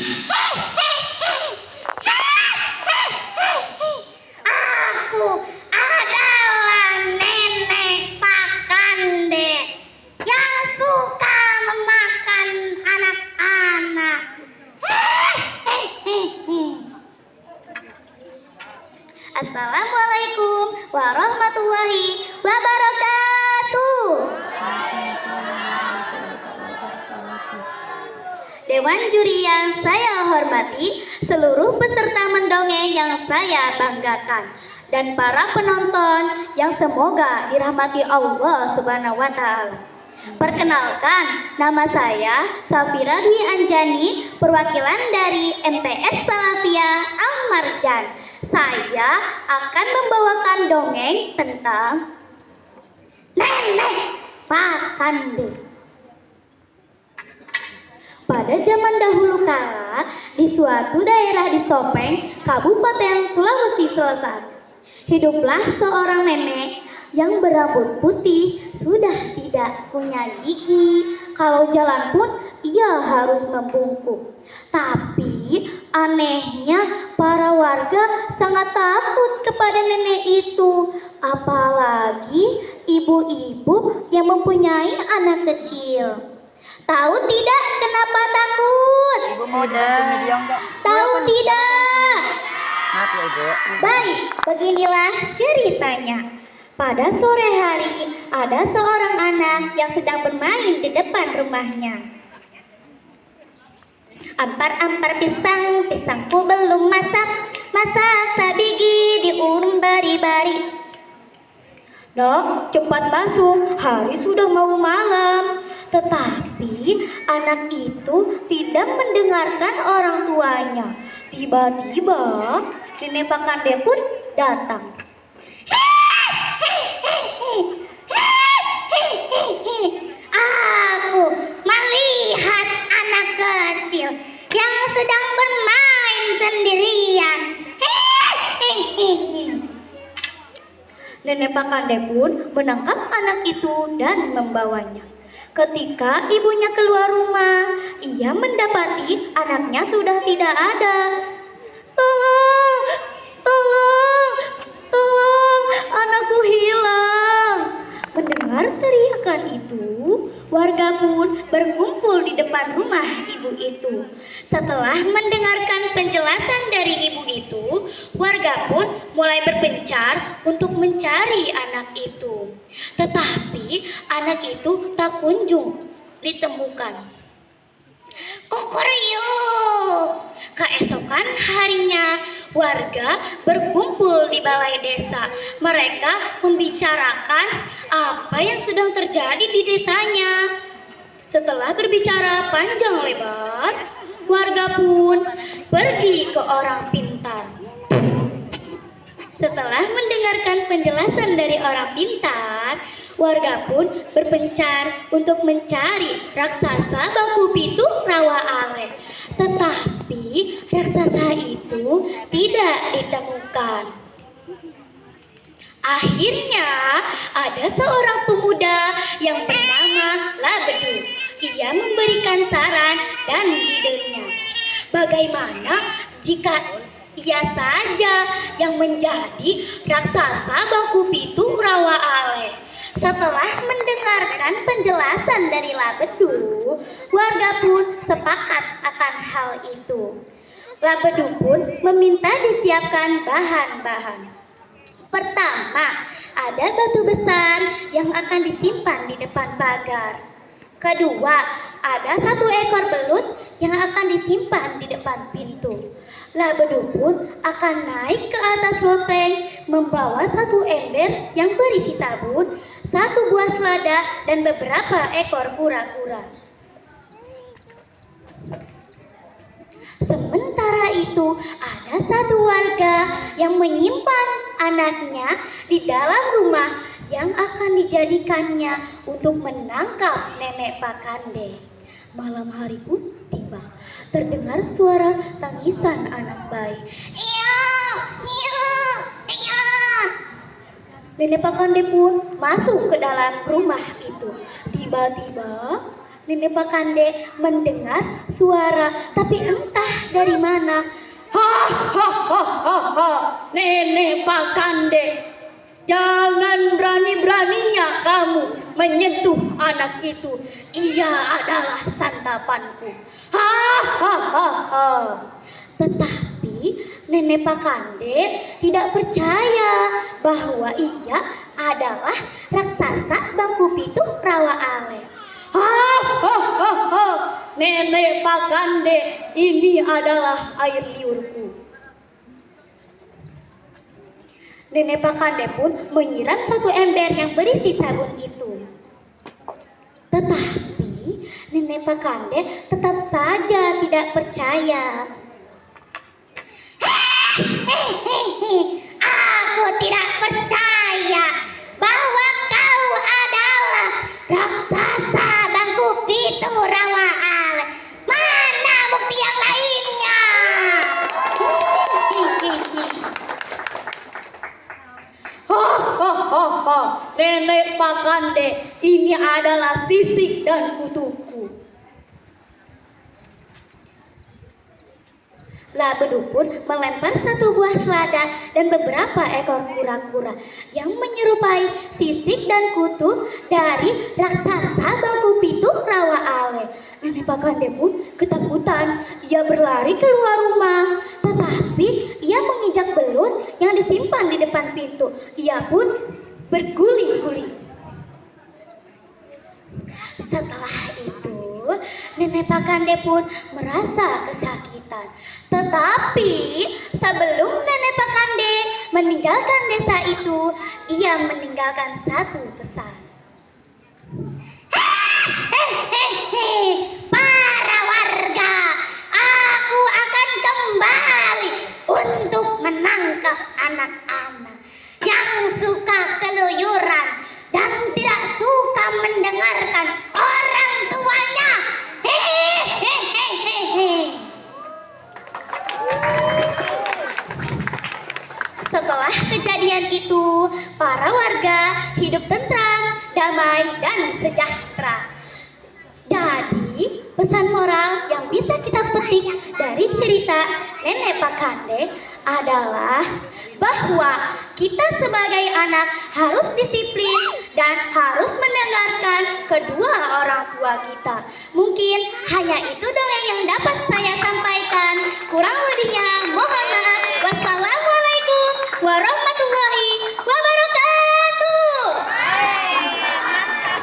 Aku adalah nenek Pakande yang suka memakan anak-anak. Assalamualaikum warahmatullahi wabarakatuh. Dewan juri yang saya hormati, seluruh peserta mendongeng yang saya banggakan, dan para penonton yang semoga dirahmati Allah Subhanahu wa Ta'ala. Perkenalkan, nama saya Safira Dwi Anjani, perwakilan dari MTS Salafiyah Al Marjan. Saya akan membawakan dongeng tentang Nenek Pakande. Pada zaman dahulu kala, di suatu daerah di Sopeng, Kabupaten Sulawesi Selatan, hiduplah seorang nenek yang berambut putih, sudah tidak punya gigi. Kalau jalan pun ia harus membungkuk. Tapi anehnya para warga sangat takut kepada nenek itu, apalagi ibu-ibu yang mempunyai anak kecil. Tahu tidak kenapa takut? Ibu mau dibantu video enggak? Tahu tidak? Maaf ya Ibu. Baik, beginilah ceritanya. Pada sore hari, ada seorang anak yang sedang bermain di depan rumahnya. Ampar-ampar pisang, pisangku belum masak, masak sabigi diurung bari-bari. Nak, cepat basuh, hari sudah mau malam. Tetapi anak itu tidak mendengarkan orang tuanya. Tiba-tiba Nenek Pakande pun datang. Aku melihat anak kecil yang sedang bermain sendirian. Nenek Pakande pun menangkap anak itu dan membawanya. Ketika ibunya keluar rumah, ia mendapati anaknya sudah tidak ada. Tolong, tolong, tolong, anakku hilang. Mendengar teriakan itu, warga pun berkumpul di depan rumah ibu itu. Setelah mendengarkan penjelasan dari ibu itu, warga pun mulai berpencar untuk mencari anak itu. Tetapi anak itu tak kunjung ditemukan. Kukurio. Keesokan harinya, warga berkumpul di balai desa. Mereka membicarakan apa yang sedang terjadi di desanya. Setelah berbicara panjang lebar, warga pun pergi ke orang pintar. Setelah mendengarkan penjelasan dari orang pintar, warga pun berpencar untuk mencari raksasa bangku pitu rawa ale. Tetapi raksasa itu tidak ditemukan. Akhirnya ada seorang pemuda yang bernama Labedu. Ia memberikan saran dan idenya. Bagaimana jika ia saja yang menjadi raksasa bangku pitu rawa ale? Setelah mendengarkan penjelasan dari Labedu, warga pun sepakat akan hal itu. Labedu pun meminta disiapkan bahan-bahan. Pertama, ada batu besar yang akan disimpan di depan pagar. Kedua, ada satu ekor belut yang akan disimpan di depan pintu. Labedu pun akan naik ke atas loteng, membawa satu ember yang berisi sabun, satu buah selada, dan beberapa ekor kura-kura. Sementara itu, ada satu warga yang menyimpan anaknya di dalam rumah yang akan dijadikannya untuk menangkap Nenek Pakande. Malam hari pun tiba. Terdengar suara tangisan anak bayi. Iya, iya, iya. Nenek Pakande pun masuk ke dalam rumah itu. Tiba-tiba Nenek Pakande mendengar suara, tapi entah dari mana? Nenek Pak Kande, jangan berani-beraninya kamu menyentuh anak itu. Ia adalah santapanku. Tetapi Nenek Pak Kande tidak percaya bahwa ia adalah raksasa bangku pitu rawa ale. Nenek Pak Kande, ini adalah air liurku. Nenek Pak Kande pun menyiram satu ember yang berisi sabun itu. Tetapi Nenek Pak Kande tetap saja tidak percaya. Aku tidak percaya bahwa kau adalah raksasa bangku pitu rawa ale. Mana bukti yang lainnya? Nenek Pak Kande, ini adalah sisik dan kutuku. Labedu pun melempar satu buah selada dan beberapa ekor kura-kura yang menyerupai sisik dan kutu dari raksasa bangku pitu rawa ale. Nenek Pak Kande pun ketakutan. Ia berlari keluar rumah, tetapi ia menginjak belut yang disimpan di depan pintu. Ia pun berguling-guling. Setelah itu, Nenek Pak Kande pun merasa kesakitan. Tetapi sebelum Nenek Pak Kande meninggalkan desa itu, ia meninggalkan satu pesan. Para warga, aku akan kembali untuk menangkap anak-anak yang suka keluyuran dan tidak suka mendengarkan orang tuanya. Setelah kejadian itu, para warga hidup tentram, damai, dan sejahtera. Jadi, pesan moral yang bisa kita petik dari cerita Nenek Pak Kande adalah bahwa kita sebagai anak harus disiplin dan harus mendengarkan kedua orang tua kita. Mungkin hanya itu dongeng yang dapat saya sampaikan. Kurang lebihnya mohon maaf. Wassalamualaikum warahmatullahi